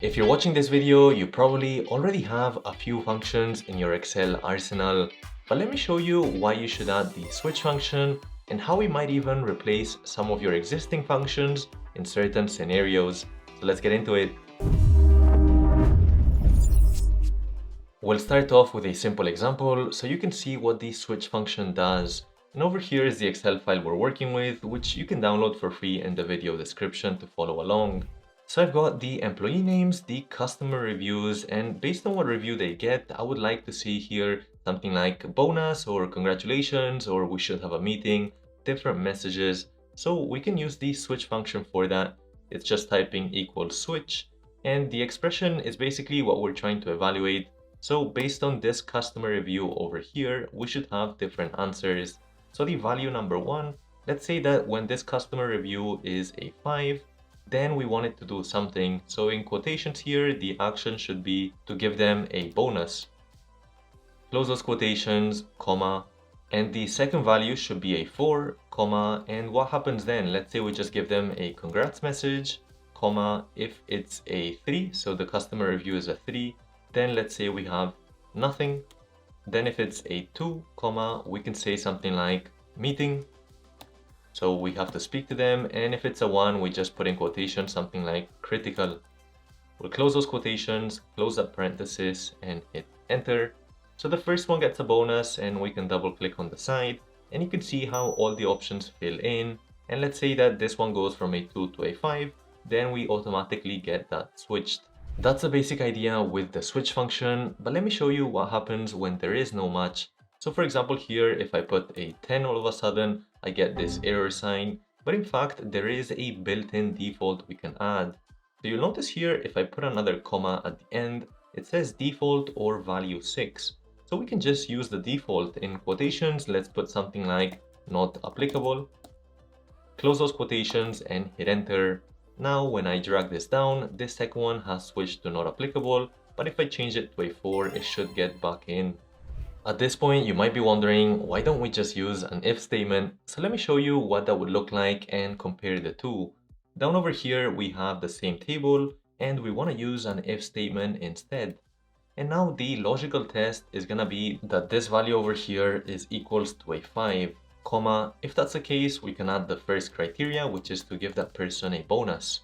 If you're watching this video, you probably already have a few functions in your Excel arsenal, but let me show you why you should add the switch function and how we might even replace some of your existing functions in certain scenarios. So let's get into it. We'll start off with a simple example so you can see what the switch function does. And over here is the Excel file we're working with, which you can download for free in the video description to follow along. So I've got the employee names, the customer reviews, and based on what review they get, I would like to see here something like bonus or congratulations or we should have a meeting, different messages. So we can use the switch function for that. It's just typing equals switch, and the expression is basically what we're trying to evaluate. So based on this customer review over here, we should have different answers. So the value number 1, let's say that when this customer review is a 5, then we want it to do something. So in quotations here, the action should be to give them a bonus. Close those quotations, comma, and the second value should be a 4, comma, and what happens then? Let's say we just give them a congrats message, comma, if it's a 3, so the customer review is a 3, then let's say we have nothing. Then if it's a 2, comma, we can say something like meeting. So we have to speak to them, and if it's a 1, we just put in quotations something like critical. We'll close those quotations, close that parenthesis, and hit enter. So the first one gets a bonus, and we can double click on the side, and you can see how all the options fill in. And let's say that this one goes from a 2 to a 5, then we automatically get that switched. That's the basic idea with the switch function, but let me show you what happens when there is no match. So for example here, if I put a 10 all of a sudden, I get this error sign, but in fact there is a built-in default we can add. So you'll notice here, if I put another comma at the end, it says default or value 6. So we can just use the default. In quotations, let's put something like not applicable. Close those quotations and hit enter. Now when I drag this down, this second one has switched to not applicable, but if I change it to a 4, it should get back in. At this point, you might be wondering, why don't we just use an if statement? So let me show you what that would look like and compare the two. Down over here, we have the same table, and we want to use an if statement instead. And now the logical test is going to be that this value over here is equals to a 5, comma, if that's the case, we can add the first criteria, which is to give that person a bonus,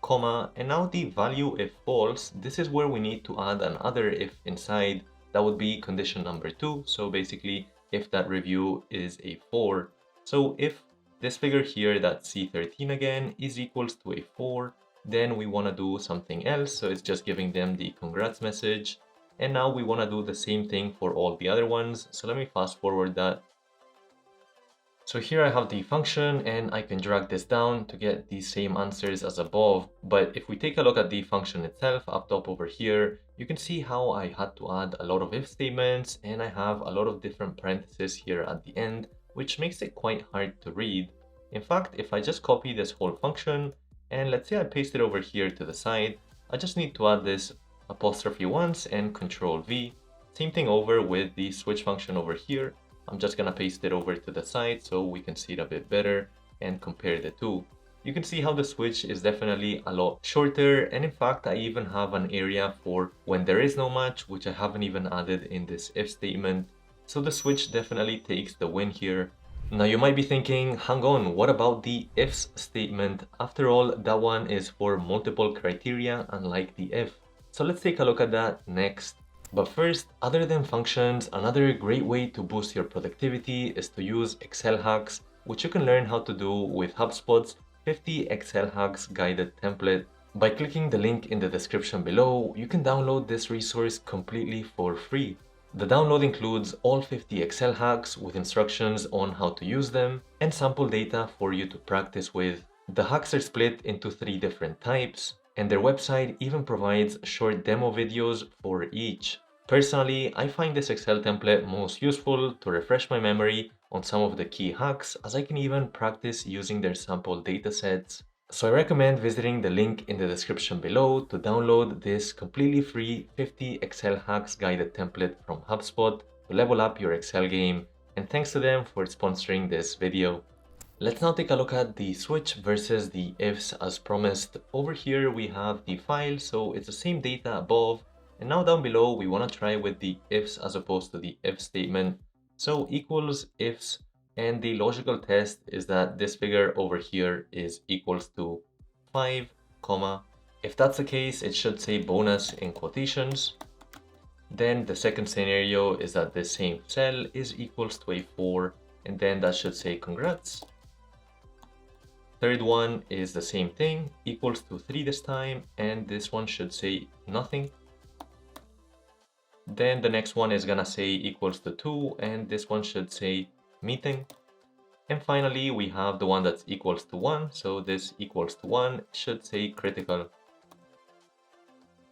comma, and now the value if false, this is where we need to add another if inside. That would be condition number 2. So basically, if that review is a 4. So if this figure here, that C13 again, is equals to a 4, then we want to do something else. So it's just giving them the congrats message. And now we want to do the same thing for all the other ones. So let me fast forward that. So here I have the function, and I can drag this down to get the same answers as above. But if we take a look at the function itself up top over here, you can see how I had to add a lot of if statements, and I have a lot of different parentheses here at the end, which makes it quite hard to read. In fact, if I just copy this whole function, and let's say I paste it over here to the side, I just need to add this apostrophe once and Control V. Same thing over with the switch function over here. I'm just gonna paste it over to the side so we can see it a bit better and compare the two. You can see how the switch is definitely a lot shorter, and in fact I even have an area for when there is no match, which I haven't even added in this if statement. So the switch definitely takes the win here. Now you might be thinking, hang on, what about the ifs statement? After all, that one is for multiple criteria, unlike the if. So let's take a look at that next. But first, other than functions, another great way to boost your productivity is to use Excel hacks, which you can learn how to do with HubSpot's 50 Excel hacks guided template. By clicking the link in the description below, you can download this resource completely for free. The download includes all 50 Excel hacks with instructions on how to use them and sample data for you to practice with. The hacks are split into 3 different types, and their website even provides short demo videos for each. Personally, I find this Excel template most useful to refresh my memory on some of the key hacks, as I can even practice using their sample datasets. So I recommend visiting the link in the description below to download this completely free 50 Excel hacks guided template from HubSpot to level up your Excel game. And thanks to them for sponsoring this video. Let's now take a look at the switch versus the ifs as promised. Over here we have the file, so it's the same data above. And now down below, we want to try with the ifs as opposed to the if statement. So equals ifs, and the logical test is that this figure over here is equals to 5, comma. If that's the case, it should say bonus in quotations. Then the second scenario is that the same cell is equals to a 4, and then that should say congrats. Third one is the same thing, equals to 3 this time, and this one should say nothing. Then the next one is gonna say equals to 2, and this one should say meeting. And finally, we have the one that's equals to 1, so this equals to 1 should say critical.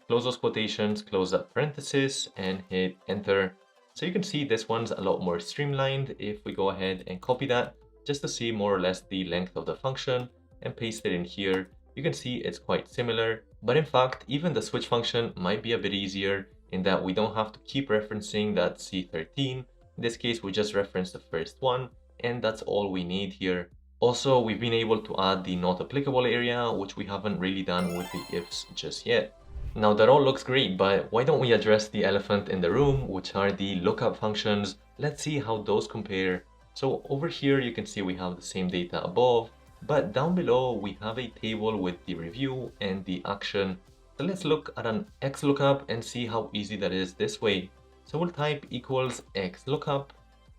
Close those quotations, close that parenthesis, and hit enter. So you can see this one's a lot more streamlined. If we go ahead and copy that, just to see more or less the length of the function, and paste it in here, you can see it's quite similar. But in fact, even the switch function might be a bit easier in that we don't have to keep referencing that C13. In this case, we just reference the first one, and that's all we need here. Also, we've been able to add the not applicable area, which we haven't really done with the ifs just yet. Now that all looks great, but why don't we address the elephant in the room, which are the lookup functions. Let's see how those compare. So over here, you can see we have the same data above, but down below we have a table with the review and the action. So let's look at an Xlookup and see how easy that is this way. So we'll type equals Xlookup.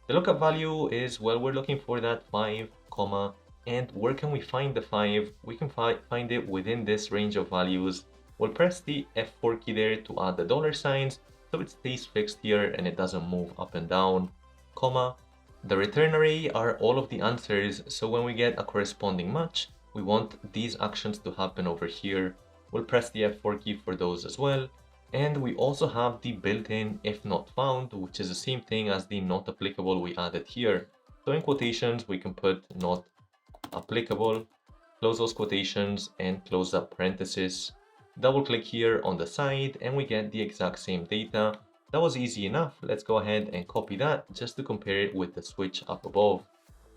The lookup value is, well, we're looking for that 5, comma, and where can we find the 5? We can find it within this range of values. We'll press the F4 key there to add the dollar signs, so it stays fixed here and it doesn't move up and down, comma. The return array are all of the answers, so when we get a corresponding match, we want these actions to happen over here. We'll press the F4 key for those as well. And we also have the built-in if not found, which is the same thing as the not applicable we added here. So in quotations, we can put not applicable, close those quotations and close that parenthesis. Double click here on the side and we get the exact same data. That was easy enough. Let's go ahead and copy that just to compare it with the switch up above.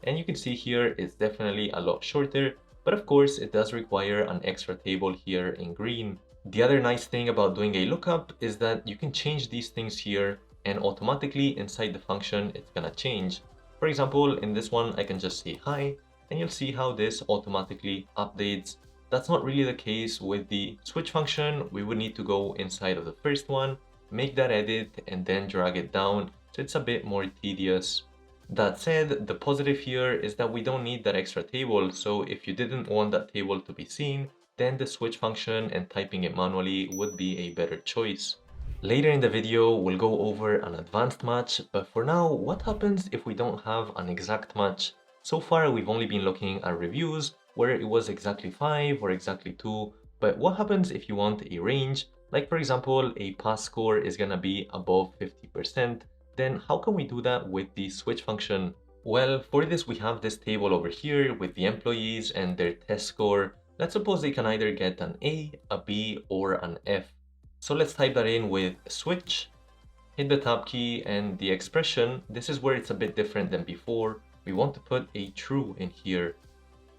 And you can see here it's definitely a lot shorter, but of course it does require an extra table here in green. The other nice thing about doing a lookup is that you can change these things here and automatically inside the function it's gonna change. For example, in this one I can just say hi and you'll see how this automatically updates. That's not really the case with the switch function. We would need to go inside of the first one, make that edit and then drag it down, so it's a bit more tedious. That said, the positive here is that we don't need that extra table, so if you didn't want that table to be seen, then the switch function and typing it manually would be a better choice. Later in the video, we'll go over an advanced match, but for now, what happens if we don't have an exact match? So far, we've only been looking at reviews where it was exactly 5 or exactly 2, but what happens if you want a range? Like for example, a pass score is gonna be above 50%, then how can we do that with the switch function? Well, for this we have this table over here with the employees and their test score. Let's suppose they can either get an A, a B, or an F. So let's type that in with switch, hit the tab key and the expression. This is where it's a bit different than before. We want to put a true in here,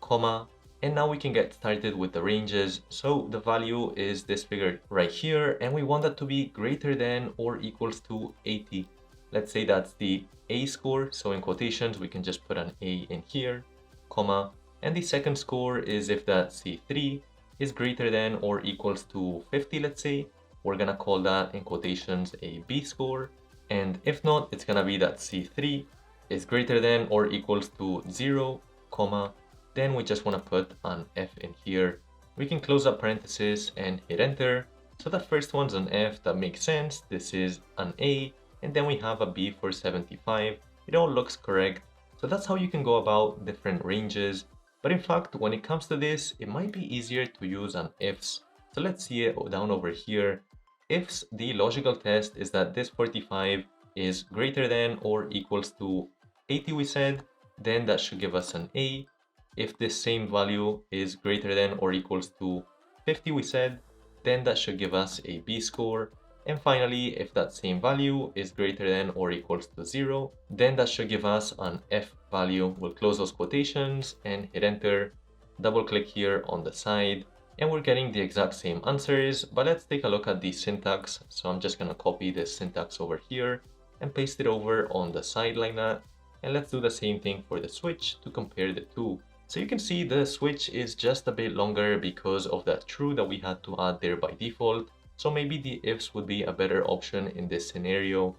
comma, and now we can get started with the ranges. So the value is this figure right here, and we want that to be greater than or equals to 80. Let's say that's the A score, so in quotations we can just put an A in here, comma, and the second score is if that C3 is greater than or equals to 50, let's say. We're gonna call that in quotations a B score, and if not, it's gonna be that C3 is greater than or equals to 0, comma, then we just want to put an F in here. We can close up parenthesis and hit enter. So the first one's an F, that makes sense. This is an A, and then we have a B for 75. It all looks correct. So that's how you can go about different ranges. But in fact, when it comes to this, it might be easier to use an ifs. So let's see it down over here. Ifs, the logical test is that this 45 is greater than or equals to 80 we said, then that should give us an A. If this same value is greater than or equals to 50 we said, then that should give us a B score. And finally, if that same value is greater than or equals to 0, then that should give us an F value. We'll close those quotations and hit enter. Double click here on the side and we're getting the exact same answers, but let's take a look at the syntax. So I'm just gonna copy this syntax over here and paste it over on the side like that. And let's do the same thing for the switch to compare the two. So you can see the switch is just a bit longer because of that true that we had to add there by default. So maybe the ifs would be a better option in this scenario.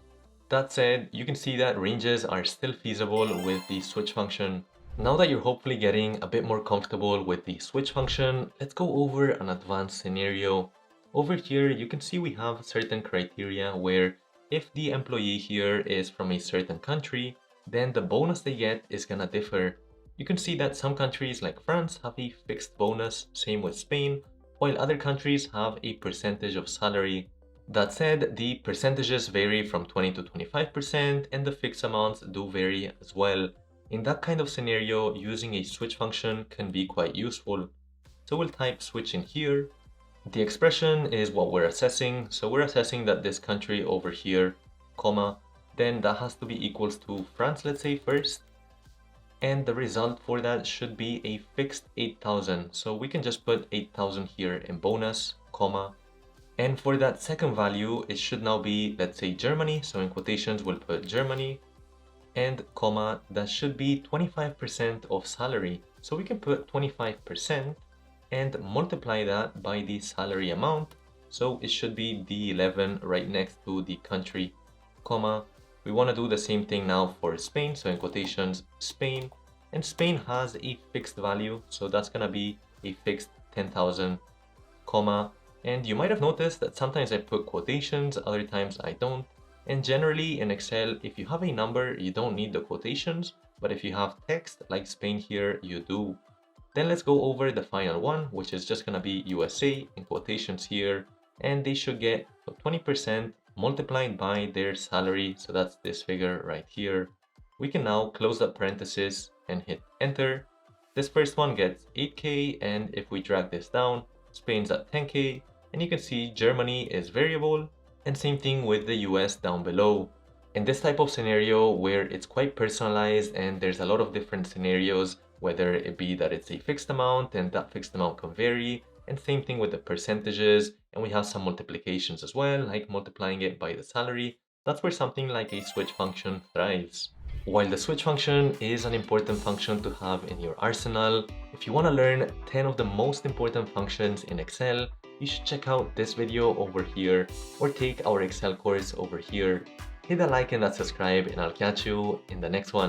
That said, you can see that ranges are still feasible with the switch function. Now that you're hopefully getting a bit more comfortable with the switch function, let's go over an advanced scenario. Over here, you can see we have certain criteria where if the employee here is from a certain country, then the bonus they get is gonna differ. You can see that some countries like France have a fixed bonus, same with Spain, while other countries have a percentage of salary. That said, the percentages vary from 20 to 25% and the fixed amounts do vary as well. In that kind of scenario, using a switch function can be quite useful. So we'll type switch in here. The expression is what we're assessing. So we're assessing that this country over here, comma, then that has to be equals to France, let's say first. And the result for that should be a fixed 8,000. So we can just put 8,000 here in bonus, comma. And for that second value, it should now be, let's say Germany. So in quotations, we'll put Germany and comma, that should be 25% of salary. So we can put 25% and multiply that by the salary amount. So it should be D11 right next to the country, comma. We want to do the same thing now for Spain. So in quotations, Spain, and Spain has a fixed value. So that's going to be a fixed 10,000, comma. And you might have noticed that sometimes I put quotations, other times I don't. And generally in Excel, if you have a number, you don't need the quotations, but if you have text like Spain here, you do. Then let's go over the final one, which is just gonna be USA in quotations here, and they should get 20% multiplied by their salary. So that's this figure right here. We can now close that parenthesis and hit enter. This first one gets 8K, and if we drag this down, Spain's at 10K, and you can see Germany is variable, and same thing with the US down below. In this type of scenario where it's quite personalized and there's a lot of different scenarios, whether it be that it's a fixed amount and that fixed amount can vary, and same thing with the percentages, and we have some multiplications as well, like multiplying it by the salary, that's where something like a switch function thrives. While the switch function is an important function to have in your arsenal, if you want to learn 10 of the most important functions in Excel, you should check out this video over here or take our Excel course over here. Hit that like and that subscribe, and I'll catch you in the next one.